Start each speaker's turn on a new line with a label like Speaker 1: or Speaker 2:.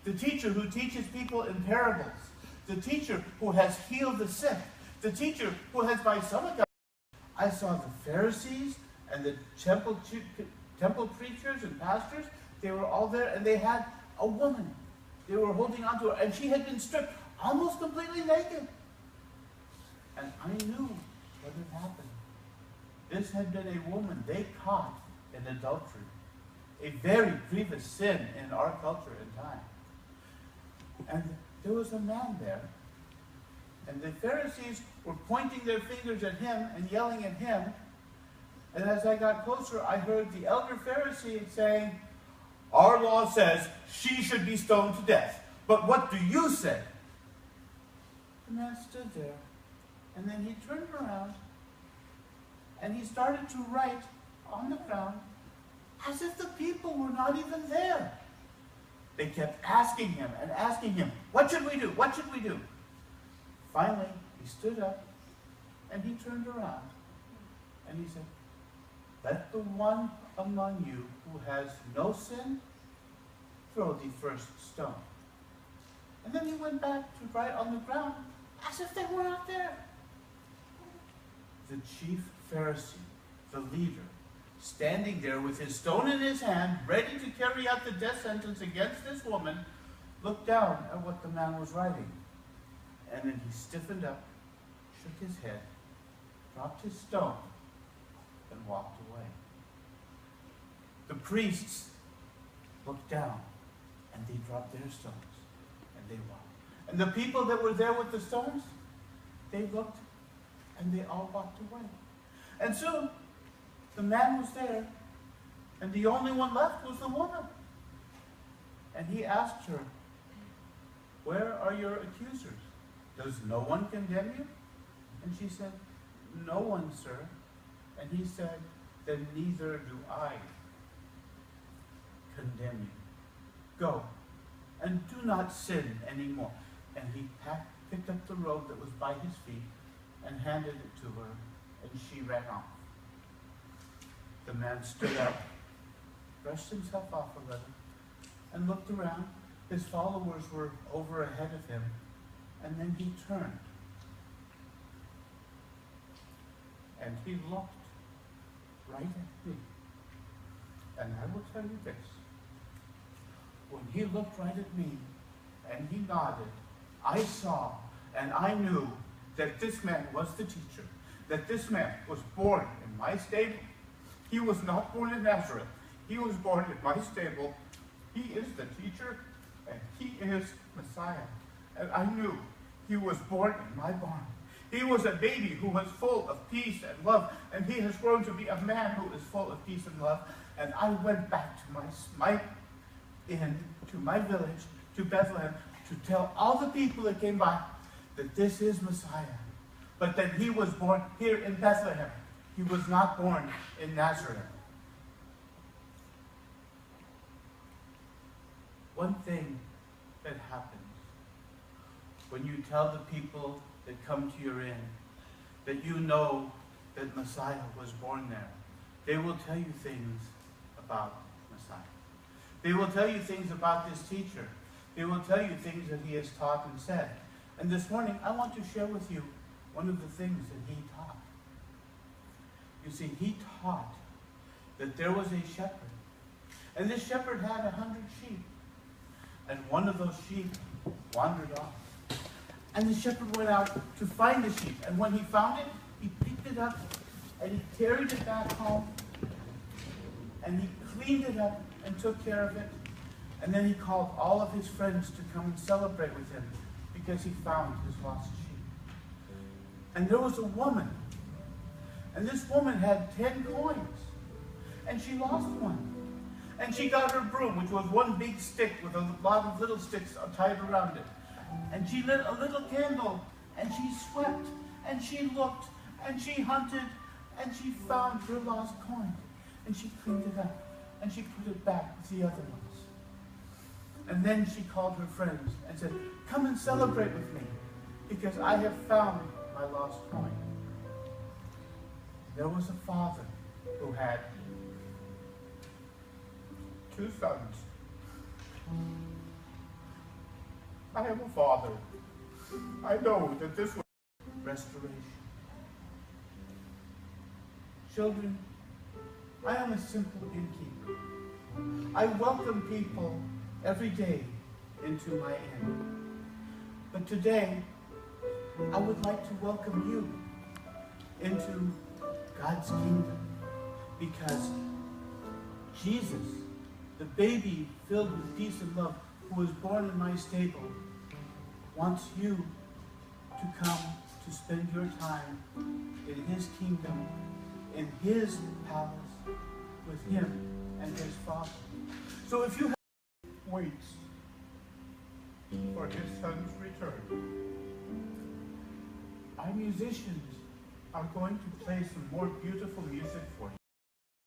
Speaker 1: the teacher who teaches people in parables, the teacher who has healed the sick, the teacher who has by some account. I saw the Pharisees and the temple preachers and pastors. They were all there, and they had a woman. They were holding on to her, and she had been stripped almost completely naked. And I knew what had happened. This had been a woman they caught in adultery, a very grievous sin in our culture and time. And there was a man there, and the Pharisees were pointing their fingers at him and yelling at him. And as I got closer, I heard the elder Pharisee saying, "Our law says she should be stoned to death. But what do you say?" The man stood there, and then he turned around, and he started to write on the ground as if the people were not even there. They kept asking him and asking him, "What should we do? What should we do?" Finally, he stood up, and he turned around, and he said, "Let the one among you who has no sin throw the first stone." And then he went back to write on the ground as if they were not there. The chief Pharisee, the leader, standing there with his stone in his hand, ready to carry out the death sentence against this woman, looked down at what the man was writing. And then he stiffened up, shook his head, dropped his stone, and walked away. The priests looked down, and they dropped their stones, and they walked. And the people that were there with the stones, they looked, and they all walked away. And soon, the man was there, and the only one left was the woman. And he asked her, "Where are your accusers? Does no one condemn you?" And she said, "No one, sir." And he said, "Then neither do I condemn you. Go, and do not sin anymore." And he picked up the robe that was by his feet and handed it to her, and she ran off. The man stood up, brushed himself off a little, and looked around. His followers were over ahead of him, and then he turned. And he looked right at me. And I will tell you this. When he looked right at me, and he nodded, I saw and I knew that this man was the teacher, that this man was born in my stable. He was not born in Nazareth. He was born in my stable. He is the teacher, and he is Messiah. And I knew he was born in my barn. He was a baby who was full of peace and love, and he has grown to be a man who is full of peace and love. And I went back to my village, to Bethlehem, to tell all the people that came by that this is Messiah, but that he was born here in Bethlehem. He was not born in Nazareth. One thing that happens when you tell the people that come to your inn that you know that Messiah was born there, they will tell you things about Messiah. They will tell you things about this teacher. They will tell you things that he has taught and said. And this morning, I want to share with you one of the things that he taught. You see, he taught that there was a shepherd. And this shepherd had 100 sheep. And one of those sheep wandered off. And the shepherd went out to find the sheep. And when he found it, he picked it up and he carried it back home. And he cleaned it up and took care of it. And then he called all of his friends to come and celebrate with him because he found his lost sheep. And there was a woman. And this woman had 10 coins. And she lost one. And she got her broom, which was one big stick with a lot of little sticks tied around it. And she lit a little candle, and she swept, and she looked, and she hunted, and she found her lost coin. And she cleaned it up, and she put it back with the other ones. And then she called her friends and said, "Come and celebrate with me, because I have found my lost coin." There was a father who had 2 sons. I am a father. I know that this will restoration. Children, I am a simple innkeeper. I welcome people every day into my inn. But today, I would like to welcome you into God's kingdom, because Jesus, the baby filled with peace and love, who was born in my stable, wants you to come to spend your time in his kingdom, in his palace, with him and his Father. So if you have waits for his son's return, our musicians are going to play some more beautiful music for you.